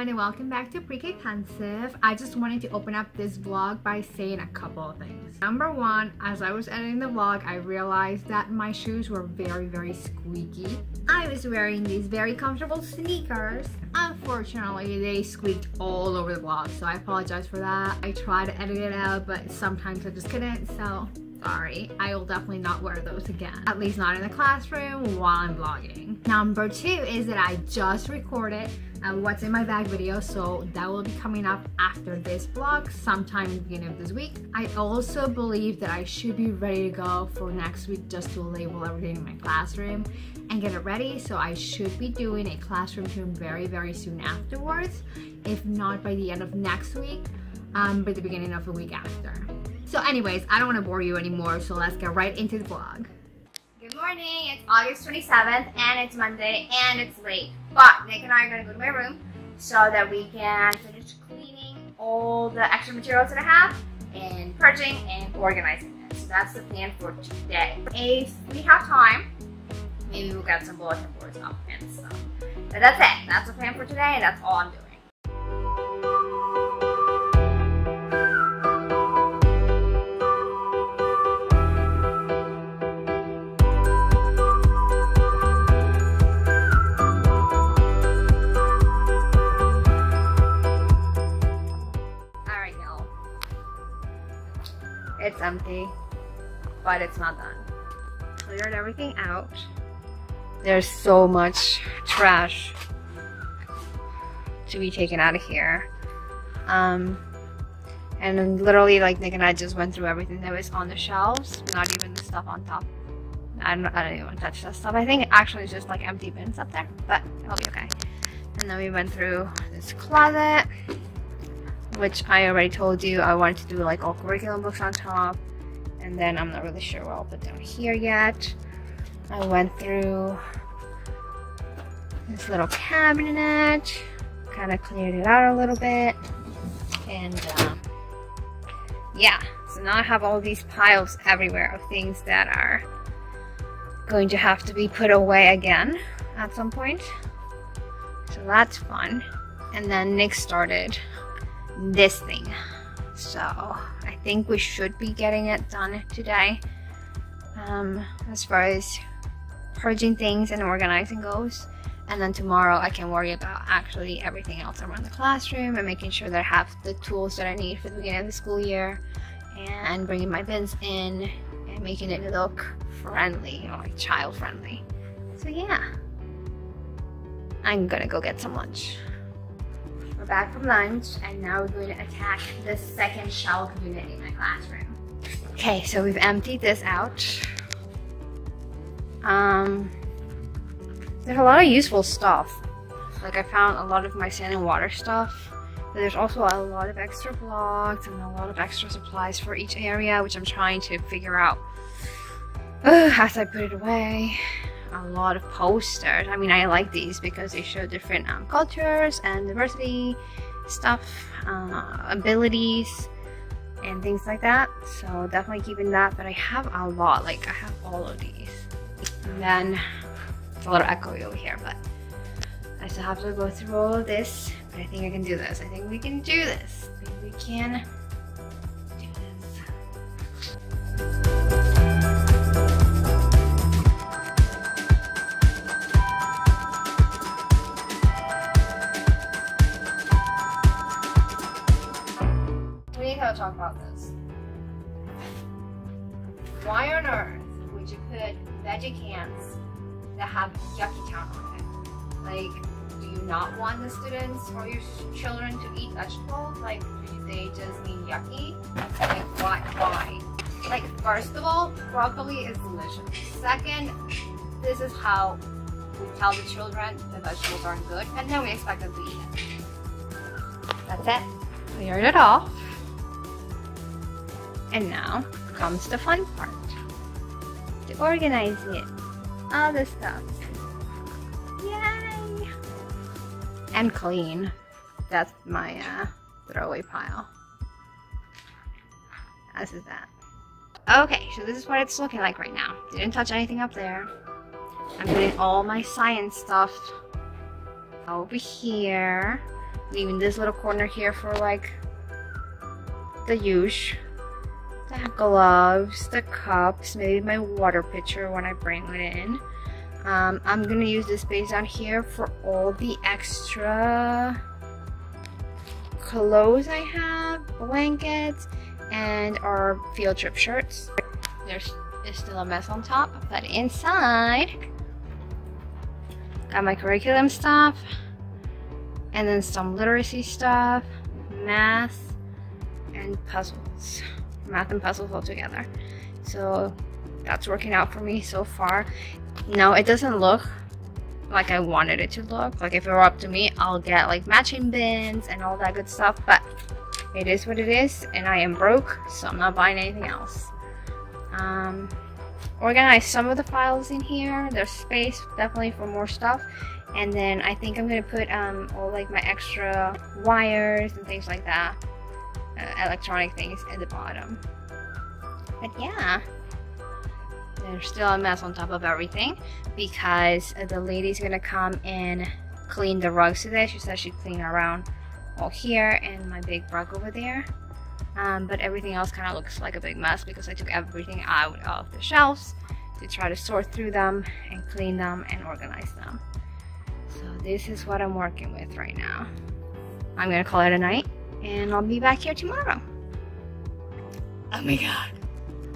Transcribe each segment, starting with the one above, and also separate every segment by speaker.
Speaker 1: everyone and welcome back to Pre-K Pensive. I just wanted to open up this vlog by saying a couple of things. Number one, as I was editing the vlog, I realized that my shoes were very squeaky. I was wearing these very comfortable sneakers. Unfortunately, they squeaked all over the vlog, so I apologize for that. I tried to edit it out, but sometimes I just couldn't, so sorry. I will definitely not wear those again. At least not in the classroom while I'm vlogging. Number two is that I just recorded what's in my bag video, so that will be coming up after this vlog sometime in the beginning of this week. I also believe that I should be ready to go for next week, just to label everything in my classroom and get it ready. So I should be doing a classroom tour very soon afterwards, if not by the end of next week, by the beginning of the week after. So anyways, I don't want to bore you anymore, so let's get right into the vlog. Good morning, it's August 27th and it's Monday and it's late. But Nick and I are going to go to my room so that we can finish cleaning all the extra materials that I have and purging and organizing it. So that's the plan for today. If we have time, maybe we'll get some bulletin boards up and stuff. But that's it. That's the plan for today and that's all I'm doing. It's empty, but it's not done. Cleared everything out. There's so much trash to be taken out of here. And then literally, like, Nick and I just went through everything that was on the shelves, not even the stuff on top. I don't even want to touch that stuff. I think actually it's just like empty bins up there, but it'll be okay. And then we went through this closet, which I already told you I wanted to do like all curriculum books on top, and then I'm not really sure what I'll put down here yet. I went through this little cabinet, kind of cleared it out a little bit, and yeah, so now I have all these piles everywhere of things that are going to have to be put away again at some point, so that's fun. And then Nick started this thing, so I think we should be getting it done today, as far as purging things and organizing goes. And then tomorrow I can worry about actually everything else around the classroom and making sure that I have the tools that I need for the beginning of the school year, and bringing my bins in and making it look friendly, you know, like child friendly. So yeah, I'm gonna go get some lunch. We're back from lunch, and now we're going to attack the second shelf unit in my classroom. Okay, so we've emptied this out. There's a lot of useful stuff. Like, I found a lot of my sand and water stuff, but there's also a lot of extra blocks and a lot of extra supplies for each area, which I'm trying to figure out as I put it away. A lot of posters. I mean, I like these because they show different cultures and diversity stuff, abilities and things like that, so definitely keeping that. But I have a lot, like I have all of these. And then it's a little echoey over here, but I still have to go through all of this, but I think I can do this. I think we can do this. I think we can do this. Talk about this. Why on earth would you put veggie cans that have yucky town on it? Like, do you not want the students or your children to eat vegetables? Like, do they just mean yucky? Like, why? Like, first of all, broccoli is delicious. Second, this is how we tell the children the vegetables aren't good, and then we expect them to eat it. That's it. Cleared it off. And now comes the fun part, to organize it, all the stuff. Yay! And clean. That's my throwaway pile. As is that. Okay, so this is what it's looking like right now. Didn't touch anything up there. I'm putting all my science stuff over here. leaving this little corner here for like the usual. The gloves, the cups, maybe my water pitcher when I bring it in. I'm gonna use this space down here for all the extra clothes I have, blankets, and our field trip shirts. There's still a mess on top, but inside got my curriculum stuff, and then some literacy stuff, math, and puzzles. Math and puzzles all together. So that's working out for me so far. No, it doesn't look like I wanted it to look. Like if it were up to me, I'll get like matching bins and all that good stuff, but it is what it is, and I am broke, so I'm not buying anything else. Organize some of the files in here. There's space definitely for more stuff, and then I think I'm gonna put all like my extra wires and things like that, electronic things at the bottom. But yeah, there's still a mess on top of everything because the lady's gonna come and clean the rugs today. She said she'd clean around all here and my big rug over there. But everything else kind of looks like a big mess because I took everything out of the shelves to try to sort through them and clean them and organize them. So this is what I'm working with right now. I'm gonna call it a night, and I'll be back here tomorrow. Oh my god.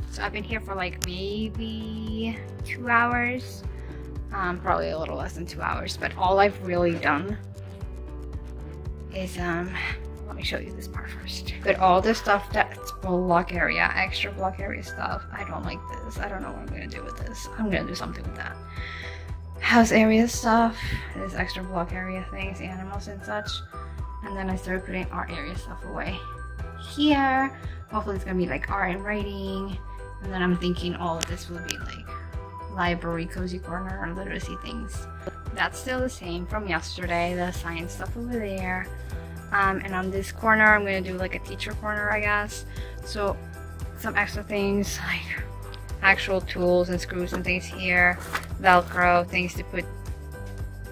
Speaker 1: So I've been here for like maybe 2 hours. Probably a little less than 2 hours, but all I've really done is, let me show you this part first. Put all the stuff that's block area, extra block area stuff. I don't like this. I don't know what I'm gonna do with this. I'm gonna do something with that. House area stuff, this extra block area things, animals and such. And then I started putting art area stuff away here. Hopefully it's gonna be like art and writing. And then I'm thinking all of this will be like library, cozy corner, or literacy things. That's still the same from yesterday, the science stuff over there. And on this corner, I'm gonna do like a teacher corner, I guess. So some extra things like actual tools and screws and things here, Velcro, things to put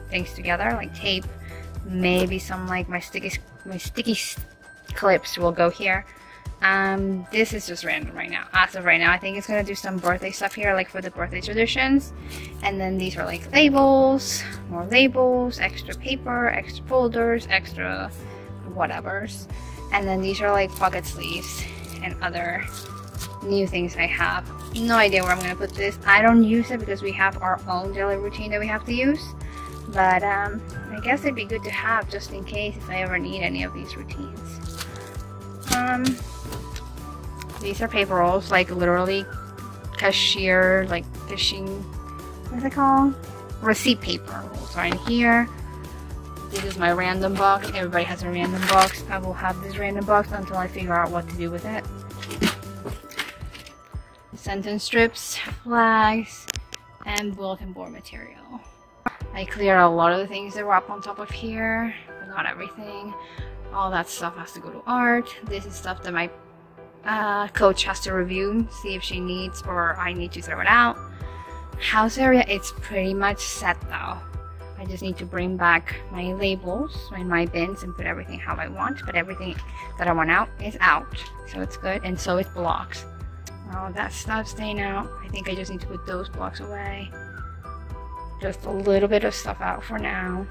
Speaker 1: things together, like tape. Maybe some like my sticky clips will go here. This is just random right now. As of right now, I think it's gonna do some birthday stuff here, like for the birthday traditions. And then these are like labels, more labels, extra paper, extra folders, extra whatevers. And then these are like pocket sleeves and other new things I have. No idea where I'm gonna put this. I don't use it because we have our own daily routine that we have to use. But I guess it'd be good to have just in case if I ever need any of these routines. These are paper rolls, like literally cashier, like fishing, what's it called? Receipt paper rolls are in here. This is my random box. Everybody has a random box. I will have this random box until I figure out what to do with it. Sentence strips, flags, and bulletin board material. I cleared a lot of the things that were up on top of here, but not everything. All that stuff has to go to art. This is stuff that my coach has to review, see if she needs or I need to throw it out. House area, it's pretty much set though. I just need to bring back my labels and my bins and put everything how I want, but everything that I want out is out, so it's good. And so it's blocks. All that stuff staying out. I think I just need to put those blocks away. Just a little bit of stuff out for now.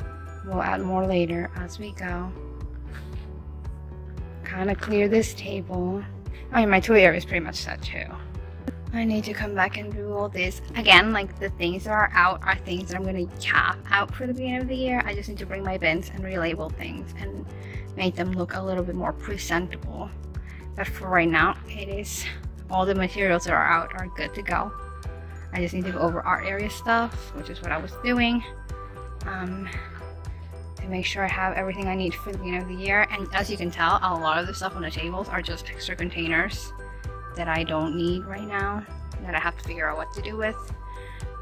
Speaker 1: We'll add more later as we go. Kind of clear this table. I mean, my toy area is pretty much set too. I need to come back and do all this. Again, like the things that are out are things that I'm going to cap out for the beginning of the year. I just need to bring my bins and relabel things and make them look a little bit more presentable. But for right now, it is all the materials that are out are good to go. I just need to go over art area stuff, which is what I was doing. To make sure I have everything I need for the beginning of the year. And as you can tell, a lot of the stuff on the tables are just extra containers that I don't need right now, that I have to figure out what to do with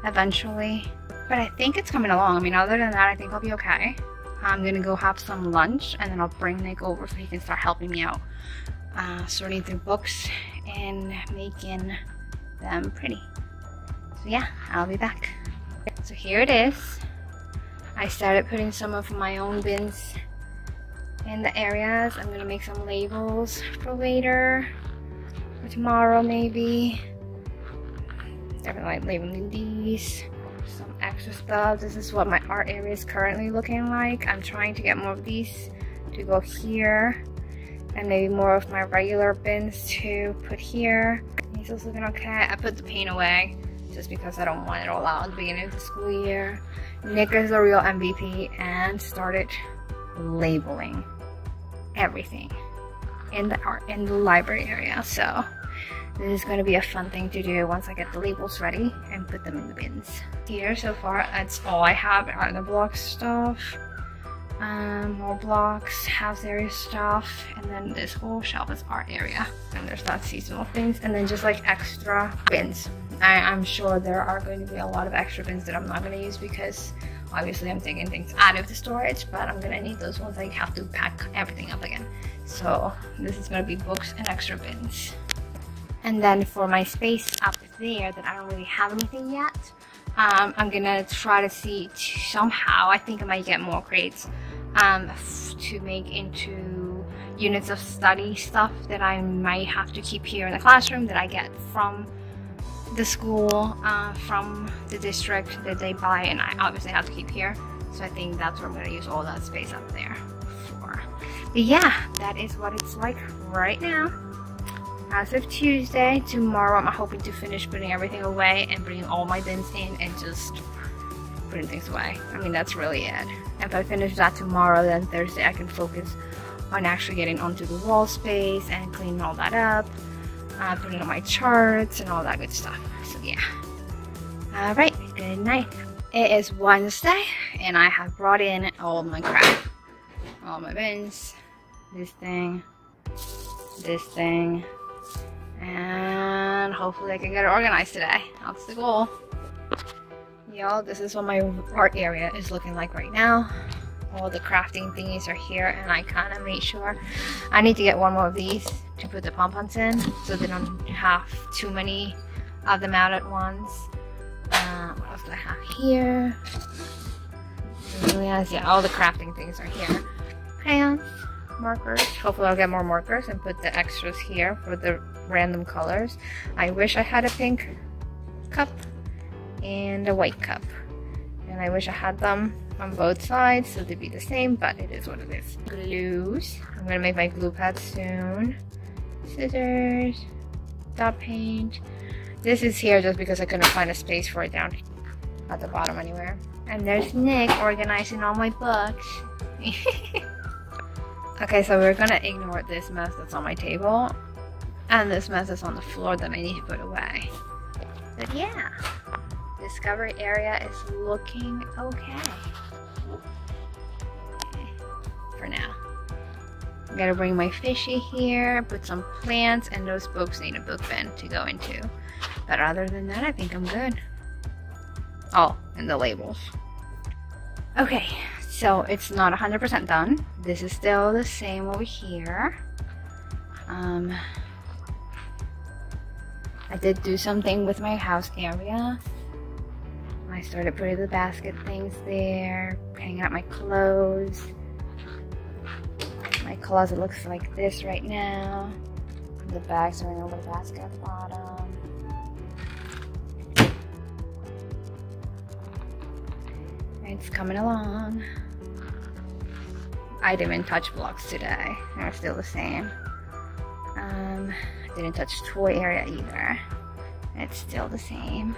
Speaker 1: eventually. But I think it's coming along. I mean, other than that, I think I'll be okay. I'm gonna go have some lunch and then I'll bring Nick over so he can start helping me out, sorting through books and making them pretty. So yeah, I'll be back. So here it is. I started putting some of my own bins in the areas. I'm gonna make some labels for later, for tomorrow maybe. Definitely labeling these. Some extra stuff. This is what my art area is currently looking like. I'm trying to get more of these to go here, and maybe more of my regular bins to put here. Easel's looking okay. I put the paint away just because I don't want it all out at the beginning of the school year. Nick is the real MVP and started labeling everything in the library area. So this is going to be a fun thing to do once I get the labels ready and put them in the bins. Here so far, that's all I have are the block stuff. More blocks, house area stuff, and then this whole shelf is art area. And there's that seasonal things, and then just like extra bins. I'm sure there are going to be a lot of extra bins that I'm not going to use because obviously I'm taking things out of the storage, but I'm going to need those ones I have to pack everything up again. So this is going to be books and extra bins. And then for my space up there that I don't really have anything yet, I'm gonna try to see somehow, I think I might get more crates to make into units of study stuff that I might have to keep here in the classroom that I get from the school, from the district that they buy, and I obviously have to keep here. So I think that's what I'm gonna use all that space up there for. But yeah, that is what it's like right now. As of Tuesday, tomorrow I'm hoping to finish putting everything away and bringing all my bins in and just putting things away. I mean, that's really it. If I finish that tomorrow, then Thursday I can focus on actually getting onto the wall space and cleaning all that up, putting on my charts and all that good stuff. So yeah. Alright, good night. It is Wednesday and I have brought in all my crap. All my bins, this thing, and hopefully I can get it organized today. That's the goal. Y'all, this is what my art area is looking like right now. All the crafting thingies are here, and I kind of made sure I need to get one more of these to put the pom-poms in so they don't have too many of them out at once. What else do I have here? Yeah, all the crafting things are here. Crayons, markers. Hopefully I'll get more markers and put the extras here for the random colors. I wish I had a pink cup and a white cup, and I wish I had them on both sides so they'd be the same, but it is what it is. Glues. I'm gonna make my glue pad soon. Scissors, dot paint. This is here just because I couldn't find a space for it down at the bottom anywhere. And there's Nick organizing all my books. Okay, so we're gonna ignore this mess that's on my table and this mess that's on the floor that I need to put away. But yeah, discovery area is looking okay. For now. I'm gonna bring my fishy here, put some plants, and those books need a book bin to go into. But other than that, I think I'm good. Oh, and the labels. Okay, so it's not 100% done. This is still the same over here. I did do something with my house area. I started putting the basket things there, hanging out my clothes. My closet looks like this right now. The bags are in a little basket at the bottom. It's coming along. I didn't touch blocks today. They're still the same. I didn't touch toy area either. It's still the same.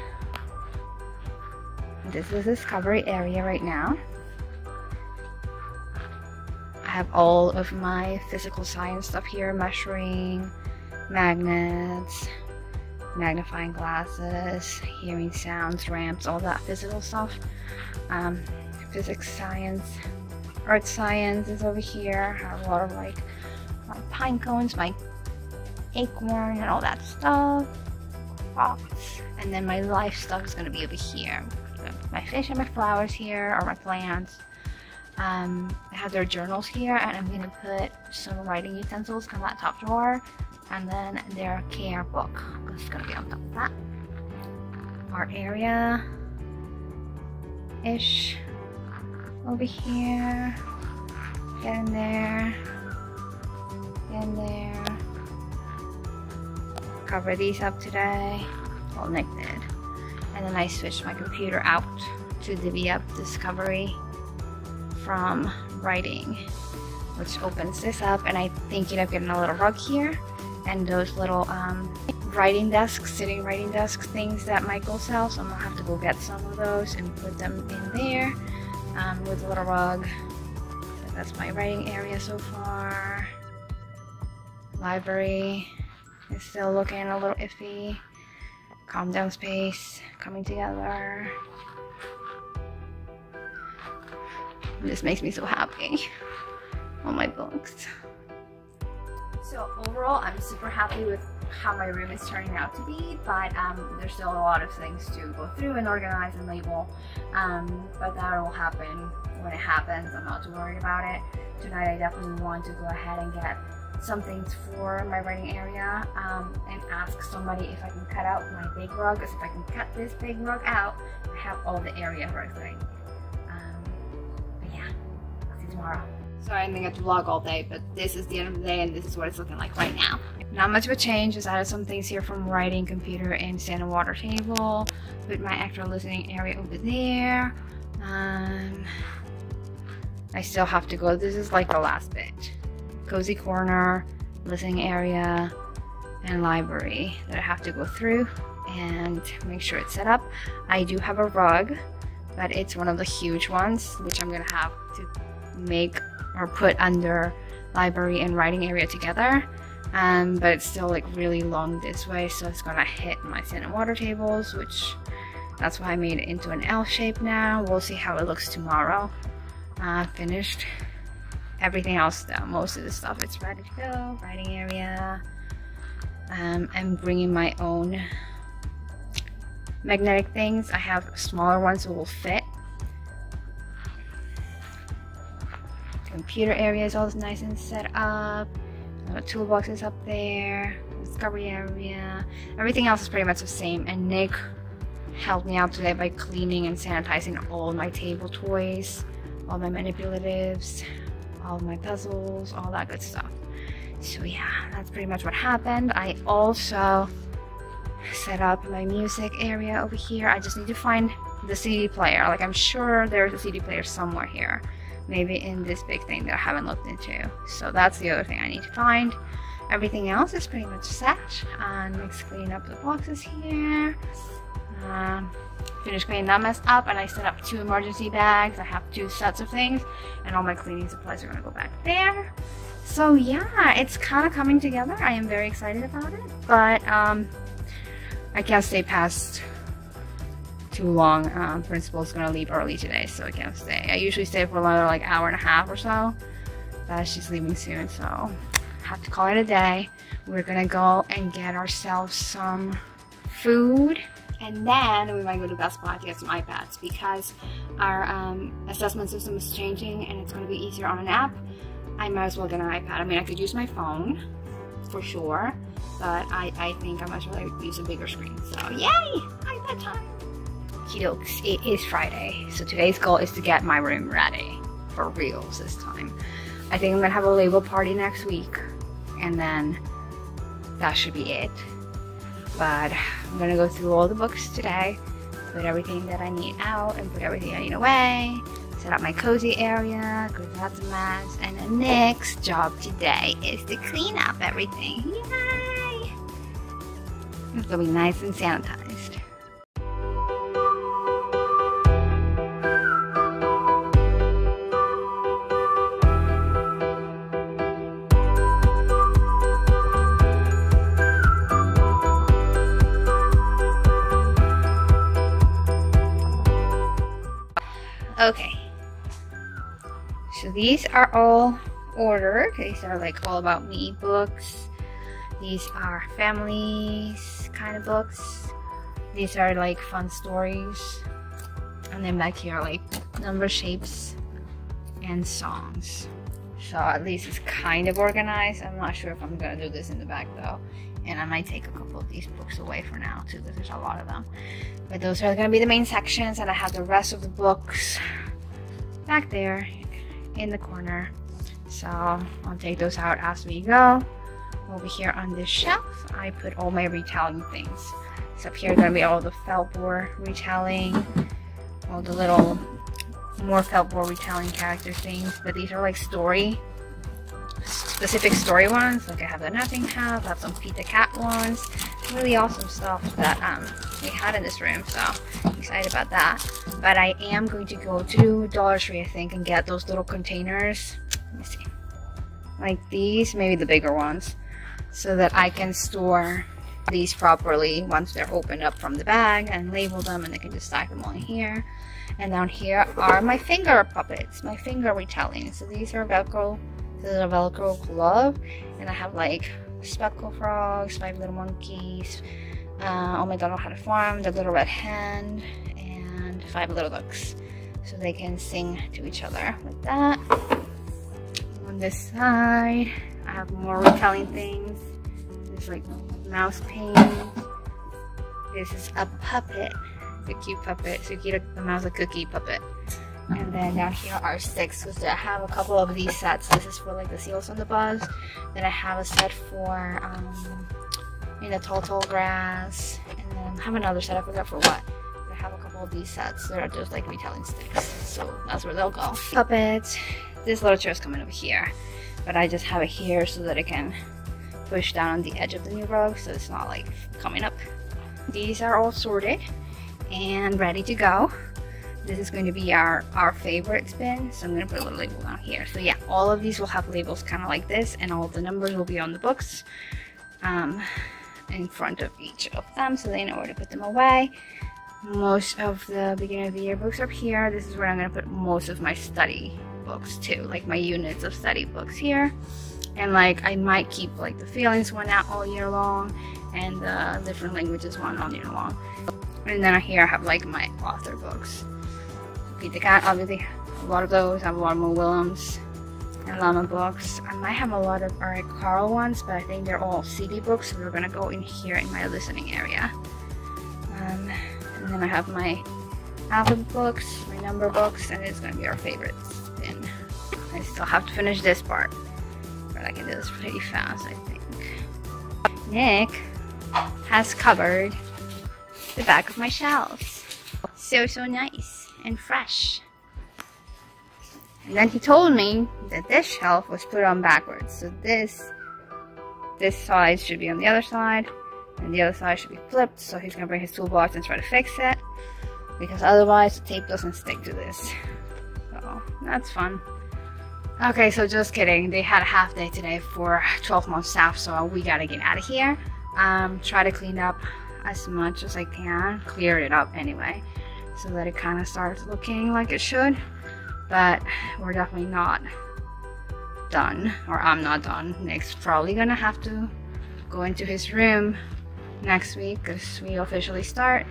Speaker 1: This is discovery area right now. I have all of my physical science stuff here, measuring, magnets, magnifying glasses, hearing sounds, ramps, all that physical stuff. Physics science, art science is over here. I have a lot of like my pine cones, my acorn and all that stuff. Rocks. And then my life stuff is gonna be over here. My fish and my flowers here, or my plants. I have their journals here, and I'm gonna put some writing utensils in that top drawer, and then their care book is gonna be on top of that. Art area ish over here. Get in there. Get in there. Cover these up today. Well, Nick did. And then I switched my computer out to divvy up Discovery from writing, which opens this up. And I'm thinking of getting a little rug here and those little writing desks, sitting writing desk things that Michael sells. So I'm gonna have to go get some of those and put them in there with a little rug. So that's my writing area so far. Library is still looking a little iffy. Calm down space coming together. This makes me so happy. All my books. So overall, I'm super happy with how my room is turning out to be, but there's still a lot of things to go through and organize and label. But that will happen when it happens. I'm not too worried about it. Tonight, I definitely want to go ahead and get some things for my writing area and ask somebody if I can cut out my big rug, because if I can cut this big rug out, I have all the area for everything. But yeah, I'll see you tomorrow. Sorry I didn't get to vlog all day, but this is the end of the day and this is what it's looking like right now. Not much of a change, just added some things here from writing, computer, and stand and water table. Put my extra listening area over there. I still have to go, this is like the last bit. Cozy corner, listening area, and library that I have to go through and make sure it's set up. I do have a rug, but it's one of the huge ones, which I'm gonna have to make or put under library and writing area together. But it's still like really long this way, so it's gonna hit my sand and water tables, which that's why I made it into an L shape now. We'll see how it looks tomorrow. Finished everything else though. Most of the stuff it's ready to go. Writing area. I'm bringing my own magnetic things. I have smaller ones that will fit. Computer area is all nice and set up. The toolbox is up there. Discovery area. Everything else is pretty much the same. And Nick helped me out today by cleaning and sanitizing all my table toys, all my manipulatives, all my puzzles, all that good stuff. So yeah, that's pretty much what happened. I also set up my music area over here. I just need to find the CD player. Like, I'm sure there's a CD player somewhere here. Maybe in this big thing that I haven't looked into. So that's the other thing I need to find. Everything else is pretty much set. Next, clean up the boxes here. Finish cleaning that mess up, and I set up 2 emergency bags. I have 2 sets of things, and all my cleaning supplies are gonna go back there. So yeah, it's kind of coming together. I am very excited about it, but I can't stay past too long. Principal's gonna leave early today, so I can't stay. I usually stay for another like hour and a half or so, but she's leaving soon, so I have to call it a day. We're gonna go and get ourselves some food, and then we might go to Best Buy to get some iPads, because our assessment system is changing and it's gonna be easier on an app. I might as well get an iPad. I mean, I could use my phone for sure, but I think I might as well use a bigger screen. So yay, iPad time. Dokes, it is Friday, so today's goal is to get my room ready for reals this time. I think I'm gonna have a label party next week, and then that should be it. But I'm gonna go through all the books today, put everything that I need out and put everything I need away, set up my cozy area because that's a mess, and the next job today is to clean up everything. Yay! It's gonna be nice and sanitized. Okay, so these are all ordered. These are like all about me books. These are families kind of books. These are like fun stories. And then back here like number shapes and songs. So at least it's kind of organized. I'm not sure if I'm gonna do this in the back though. And I might take a couple of these books away for now too, because there's a lot of them. But those are gonna be the main sections, and I have the rest of the books back there in the corner. So I'll take those out as we go. Over here on this shelf, I put all my retelling things. So up here gonna be all the felt board retelling, all the little more felt board retelling character things, but these are like specific story ones. Like I have the Nothing House, I have some Pete the Cat ones, really awesome stuff that we had in this room, so I'm excited about that. But I am going to go to Dollar Tree, I think, and get those little containers. Let me see, like these, maybe the bigger ones, so that I can store these properly once they're opened up from the bag, and label them, and I can just stack them on here. And down here are my finger puppets, my finger retelling. So these are Velcro. This is a Velcro glove, and I have like Speckle Frogs, 5 Little Monkeys, Oh My Don't Know How to Farm, The Little Red Hen, and 5 Little Ducks. So they can sing to each other like that. On this side, I have more retelling things. There's like mouse paint. This is a puppet. It's a cute puppet. So cute, the mouse a cookie puppet. And then down here are sticks, because I have a couple of these sets. This is for like the seals on the bus. Then I have a set for in the tall grass. And then I have another set, I forgot for what. I have a couple of these sets that are just like retelling sticks. So that's where they'll go. Puppets. This little chair is coming over here, but I just have it here so that it can push down on the edge of the new rug, so it's not like coming up. These are all sorted and ready to go. This is going to be our favorite bin, so I'm going to put a little label down here. So yeah, all of these will have labels kind of like this, and all of the numbers will be on the books in front of each of them, so they know where to put them away. Most of the beginning of the year books are here. This is where I'm going to put most of my study books too, like my units of study books here. And like I might keep like the feelings one out all year long, and the different languages one all year long. And then here I have like my author books. Pete the Cat, obviously a lot of those. I have a lot of Mo Willems and Llama books. I might have a lot of Eric Carle ones, but I think they're all CD books, so they're gonna go in here in my listening area. And then I have my alphabet books, my number books, and it's gonna be our favorites. And I still have to finish this part, but I can do this pretty fast, I think. Nick has covered the back of my shelves. So nice and fresh. And then he told me that this shelf was put on backwards. So this side should be on the other side, and the other side should be flipped. So he's gonna bring his toolbox and try to fix it, because otherwise the tape doesn't stick to this. So that's fun. Okay, so just kidding. They had a half day today for 12-month staff, so we gotta get out of here. Try to clean up as much as I can, clear it up anyway, so that it kind of starts looking like it should. But we're definitely not done, or I'm not done. Nick's probably gonna have to go into his room next week because we officially start.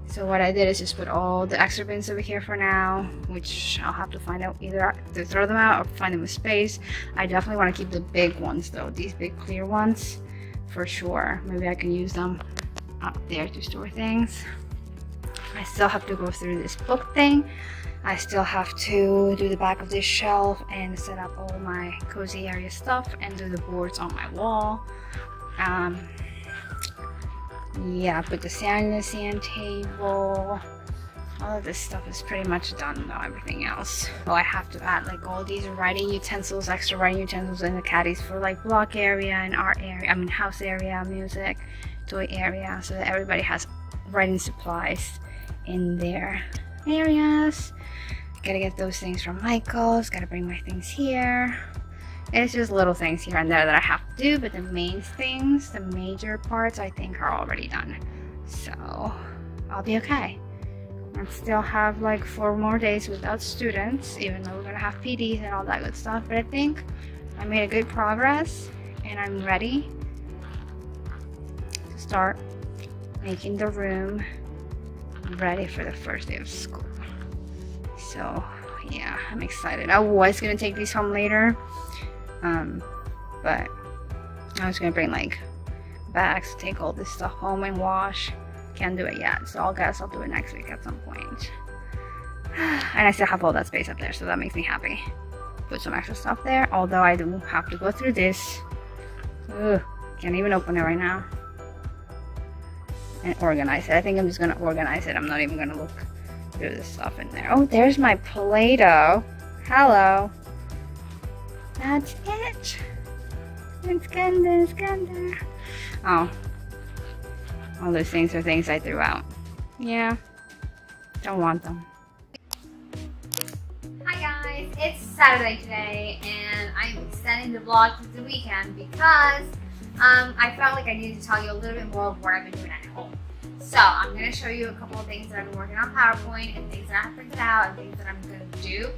Speaker 1: So what I did is just put all the extra bins over here for now, which I'll have to find out either to throw them out or find them with space. I definitely want to keep the big ones though, these big clear ones for sure. Maybe I can use them up there to store things. I still have to go through this book thing. I still have to do the back of this shelf and set up all my cozy area stuff and do the boards on my wall. Yeah, put the sand in the sand table. All of this stuff is pretty much done though, everything else. Oh, I have to add like all these writing utensils, extra writing utensils in the caddies for like block area and art area, I mean house area, music, toy area, so that everybody has writing supplies in their areas. Gotta get those things from Michael's, gotta bring my things here. It's just little things here and there that I have to do, but the main things, the major parts, I think are already done. So I'll be okay. I still have like 4 more days without students, even though we're gonna have PDs and all that good stuff, but I think I made a good progress and I'm ready to start making the room ready for the first day of school. So yeah, I'm excited. I was gonna take these home later, but I was gonna bring like bags to take all this stuff home and wash. Can't do it yet, so I guess I'll do it next week at some point. And I still have all that space up there, so that makes me happy. put some extra stuff there, although I do have to go through this. Ugh, can't even open it right now. And organize it. I think I'm just gonna organize it. I'm not even gonna look through the stuff in there. Oh, there's my Play-Doh. Hello. That's it. It's gonna. Oh. All those things are things I threw out. Yeah. Don't want them. Hi guys, it's Saturday today and I'm extending the vlog to the weekend because I felt like I needed to tell you a little bit more of what I've been doing at home. So I'm going to show you a couple of things that I've been working on PowerPoint and things that I have printed out and things that I'm going to do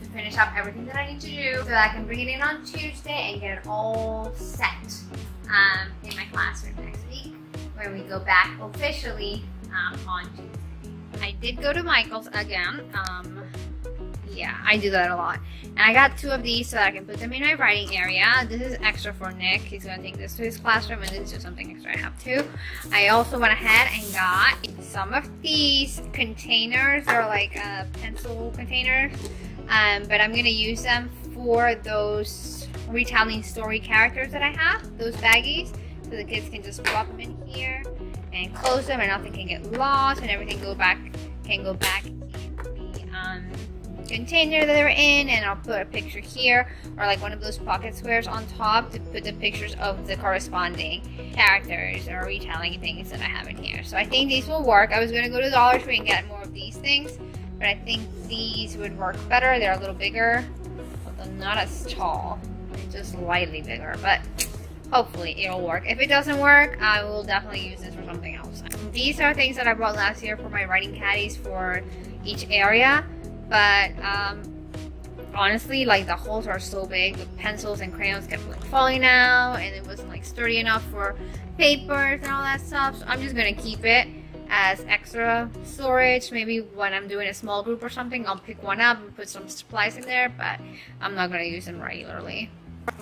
Speaker 1: to finish up everything that I need to do so that I can bring it in on Tuesday and get it all set in my classroom next week when we go back officially on Tuesday. I did go to Michael's again. Yeah, I do that a lot. And I got 2 of these so that I can put them in my writing area. This is extra for Nick. He's going to take this to his classroom, and this is just something extra I have too. I also went ahead and got some of these containers. They're like pencil containers, but I'm going to use them for those retelling story characters that I have, those baggies, so the kids can just drop them in here and close them, and nothing can get lost, and everything can go back in the container that they're in. And I'll put a picture here or like one of those pocket squares on top to put the pictures of the corresponding characters or retelling things that I have in here. So I think these will work. I was going to go to Dollar Tree and get more of these things, but I think these would work better. They're a little bigger, although not as tall. They're just slightly bigger, but hopefully it'll work. If it doesn't work, I will definitely use this for something else. These are things that I bought last year for my writing caddies for each area, but honestly, like, the holes are so big, the pencils and crayons kept like falling out, and it wasn't like sturdy enough for papers and all that stuff. So I'm just gonna keep it as extra storage. Maybe when I'm doing a small group or something, I'll pick one up and put some supplies in there, but I'm not gonna use them regularly.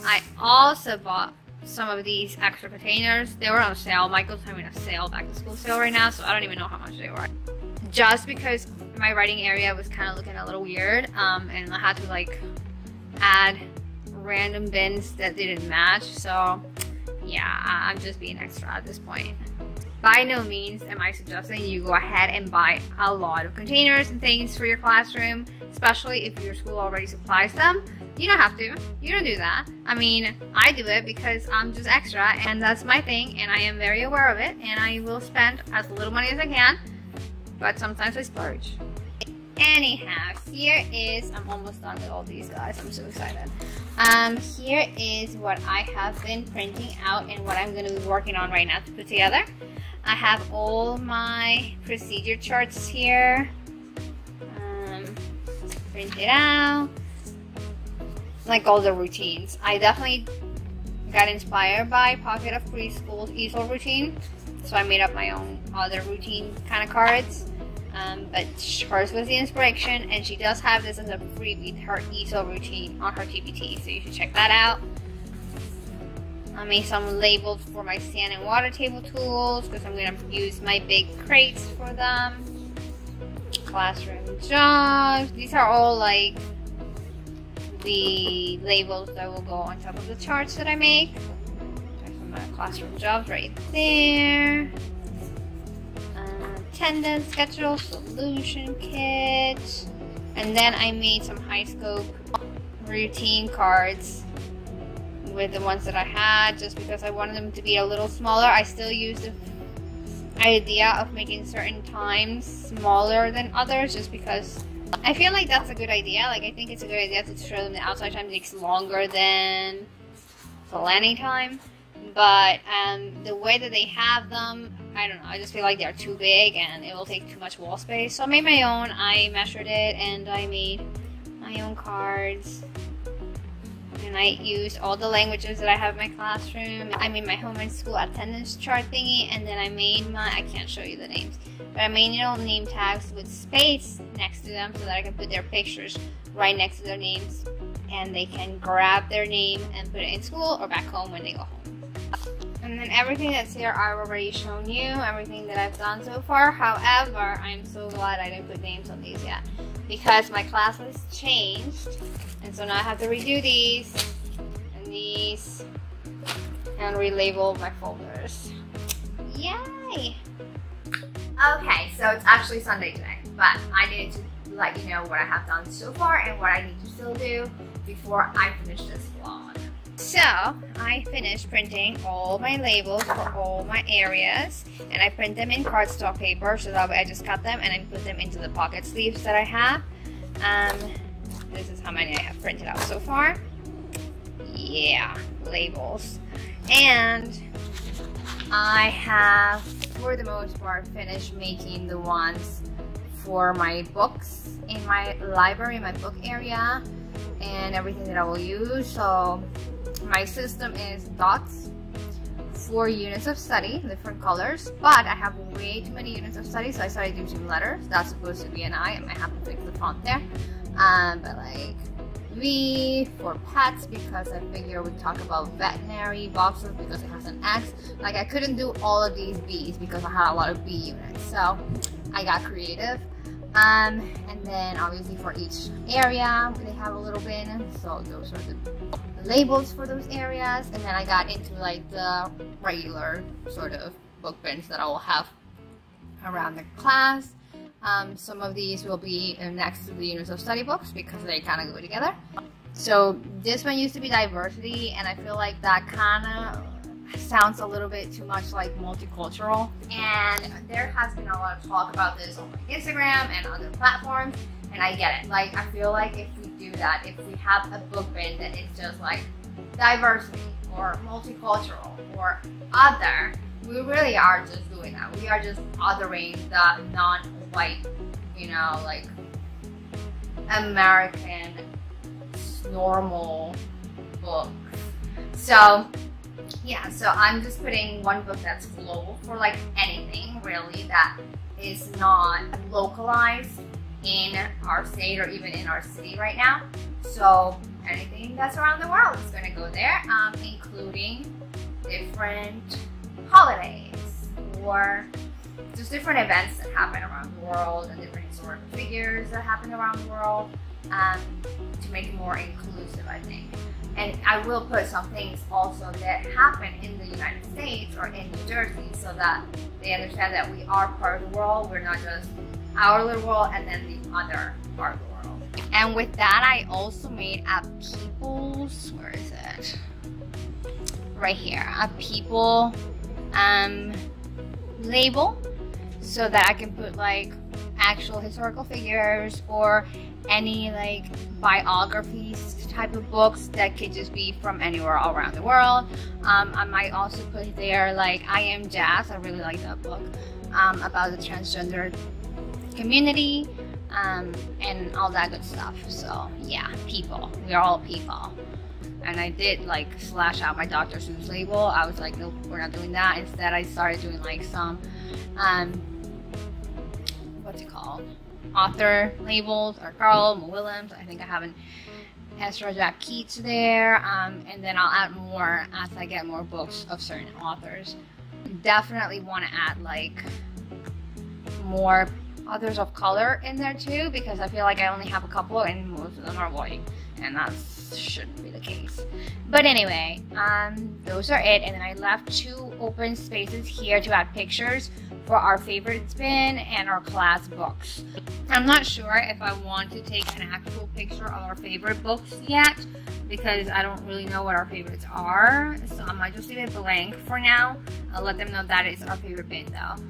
Speaker 1: I also bought some of these extra containers. They were on sale. Michael's having a sale, back to school sale right now, so I don't even know how much they were. Just because my writing area was kind of looking a little weird, and I had to like add random bins that didn't match. So yeah, I'm just being extra at this point. By no means am I suggesting you go ahead and buy a lot of containers and things for your classroom, especially if your school already supplies them. You don't have to. You don't do that. I mean, I do it because I'm just extra, and that's my thing, and I am very aware of it, and I will spend as little money as I can, but sometimes I splurge. Anyhow, here is, I'm almost done with all these guys. I'm so excited. Here is what I have been printing out and what I'm going to be working on right now to put together. I have all my procedure charts here, printed out, like all the routines. I definitely got inspired by Pocket of Preschool's Easel routine, so I made up my own other routine kind of cards. But hers was the inspiration, and she does have this as a freebie, her Easel routine on her TBT, so you should check that out. I made some labels for my sand and water table tools because I'm going to use my big crates for them. Classroom jobs. These are all like the labels that will go on top of the charts that I make. There's some classroom jobs right there. Attendance schedule, solution kit, and then I made some HighScope routine cards with the ones that I had, just because I wanted them to be a little smaller. I still use the idea of making certain times smaller than others, just because I feel like that's a good idea. Like, I think it's a good idea to show them the outside time takes longer than the landing time. But the way that they have them, I don't know, I just feel like they're too big and it will take too much wall space. So I made my own. I measured it and I made my own cards. And I used all the languages that I have in my classroom. I made my home and school attendance chart thingy, and then I made my, I can't show you the names, but I made little name tags with space next to them so that I can put their pictures right next to their names, and they can grab their name and put it in school or back home when they go home. And then everything that's here I've already shown you, everything that I've done so far. However, I'm so glad I didn't put names on these yet. because my classes changed, and so now I have to redo these and these and relabel my folders. Yay! Okay, so it's actually Sunday today, but I needed to let you know what I have done so far and what I need to still do before I finish this vlog. So I finished printing all my labels for all my areas, and I print them in cardstock paper, so that way I just cut them and I put them into the pocket sleeves that I have. This is how many I have printed out so far. Yeah, labels. And I have, for the most part, finished making the ones for my books in my library, my book area, and everything that I will use. So my system is dots, 4 units of study, different colors, but I have way too many units of study, so I started using letters. That's supposed to be an I might have to fix the font there. But like V for pets, because I figure we talk about veterinary boxes because it has an X. Like I couldn't do all of these B's because I had a lot of B units, so I got creative. And then obviously for each area they have a little bin, so those are the labels for those areas. And then I got into like the regular sort of book bins that I will have around the class. Some of these will be next to the units of study books because they kind of go together. So this one used to be diversity, and I feel like that kind of sounds a little bit too much like multicultural, and there has been a lot of talk about this on my Instagram and other platforms, and I get it. Like I feel like if we do that, if we have a book bin that is just like diversity or multicultural or other, we really are just doing that. We are just othering the non-white, you know, like American normal books. So yeah, so I'm just putting one book that's global for like anything really that is not localized in our state or even in our city right now. So anything that's around the world is going to go there, including different holidays or just different events that happen around the world and different historical figures that happen around the world, to make it more inclusive, I think. And I will put some things also that happen in the United States or in New Jersey so that they understand that we are part of the world. We're not just our little world and then the other part of the world. And with that, I also made a people's, where is it? Right here, a people label so that I can put like actual historical figures or any like biographies type of books that could just be from anywhere all around the world. I might also put there like I Am Jazz, I really like that book, about the transgender community, and all that good stuff. So yeah, people, we are all people. And I did like slash out my Dr. Seuss label. I was like, nope, we're not doing that. Instead I started doing like some what's it called, author labels, or Carl Williams. I think I have an Ezra Jack Keats there, and then I'll add more as I get more books of certain authors. Definitely want to add like more authors of color in there too, because I feel like I only have a couple and most of them are white, and that shouldn't be the case. But anyway, those are it. And then I left 2 open spaces here to add pictures for our favorites bin and our class books. I'm not sure if I want to take an actual picture of our favorite books yet, because I don't really know what our favorites are, so I might just leave it blank for now. I'll let them know that it's our favorite bin though.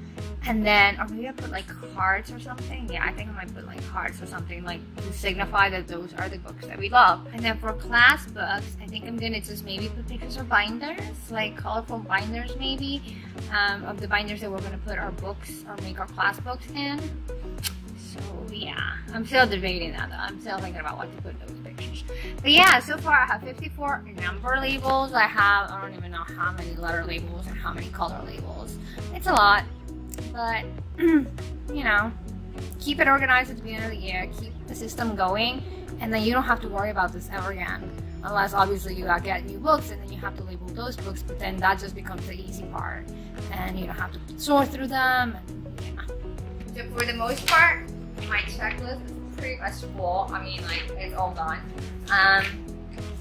Speaker 1: And then, or maybe I put like cards or something. Yeah, I think I might put like cards or something, like to signify that those are the books that we love. And then for class books, I think I'm gonna just maybe put pictures of binders, like colorful binders maybe, of the binders that we're gonna put our books or make our class books in. So yeah, I'm still debating that though. I'm still thinking about what to put in those pictures. But yeah, so far I have 54 number labels. I don't even know how many letter labels and how many color labels. It's a lot. But, you know, keep it organized at the beginning of the year, keep the system going, and then you don't have to worry about this ever again. Unless obviously you get new books and then you have to label those books, but then that just becomes the easy part. And you don't have to sort through them. And, yeah. So for the most part, my checklist is
Speaker 2: pretty much full. I mean, like, it's all done.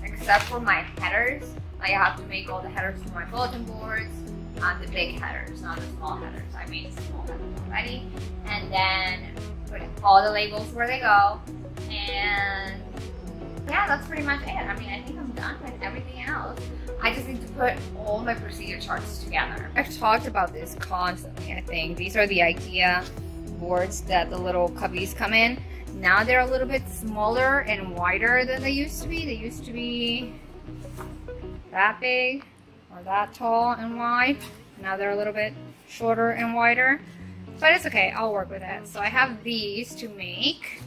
Speaker 2: Except for my headers. Like, I have to make all the headers for my bulletin boards. The big headers, not the small headers. I made small headers already. And then put all the labels where they go. And yeah, that's pretty much it. I mean, I think I'm done with everything else. I just need to put all my procedure charts together. I've talked about this constantly, I think. These are the IKEA boards that the little cubbies come in. Now they're a little bit smaller and wider than they used to be. They used to be that big or that tall and wide. Now they're a little bit shorter and wider. But it's okay, I'll work with it. So I have these to make.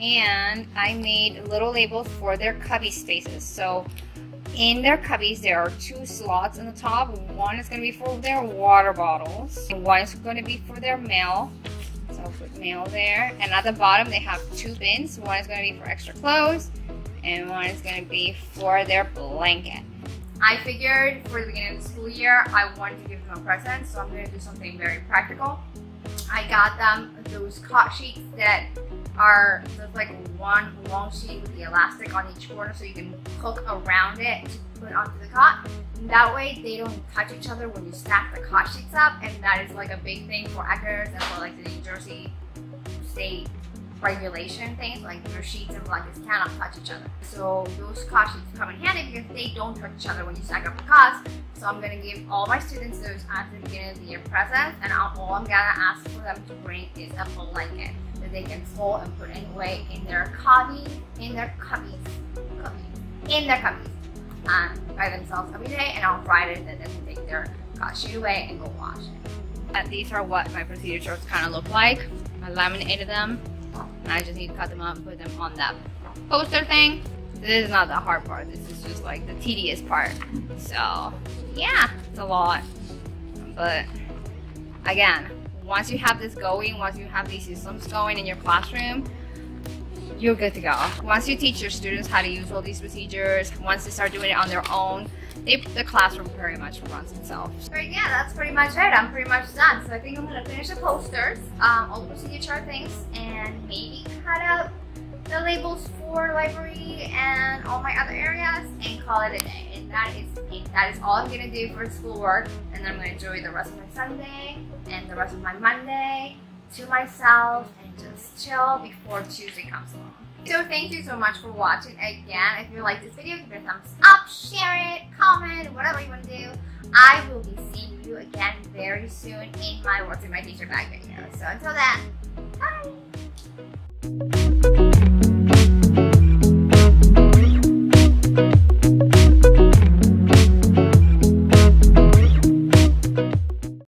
Speaker 2: And I made little labels for their cubby spaces. So in their cubbies, there are 2 slots on the top. One is going to be for their water bottles, and one is going to be for their mail. So I'll put mail there. And at the bottom, they have 2 bins. One is going to be for extra clothes, and one is going to be for their blanket. I figured for the beginning of the school year, I wanted to give them a present, so I'm going to do something very practical. I got them those cot sheets that are just like one long sheet with the elastic on each corner, so you can hook around it to put onto the cot. And that way they don't touch each other when you stack the cot sheets up, and that is like a big thing for actors and for like the New Jersey state regulation things, like your sheets and blankets cannot touch each other. So those cot sheets come in handy because they don't touch each other when you stack up the cots. So I'm going to give all my students those at the beginning of the year presents, and all I'm going to ask for them to bring is a blanket that they can fold and put away in their cubbies by themselves every day, and on Friday then they can take their cot sheet away and go wash it. And these are what my procedure charts kind of look like. I laminated them, and I just need to cut them up and put them on that poster thing. This is not the hard part, this is just like the tedious part. So yeah, it's a lot, but again, once you have this going, once you have these systems going in your classroom, you're good to go. Once you teach your students how to use all these procedures, once they start doing it on their own, the classroom pretty much runs itself. But yeah, that's pretty much it. I'm pretty much done. So I think I'm gonna finish the posters, all the procedure chart things, and maybe cut out the labels for library and all my other areas and call it a day. And that is it. That is all I'm gonna do for schoolwork, and then I'm gonna enjoy the rest of my Sunday and the rest of my Monday to myself and just chill before Tuesday comes along. So thank you so much for watching. Again, if you like this video, give it a thumbs up, share it, comment, whatever you want to do. I will be seeing you again very soon in my What's in My Teacher Bag video. So until then, bye!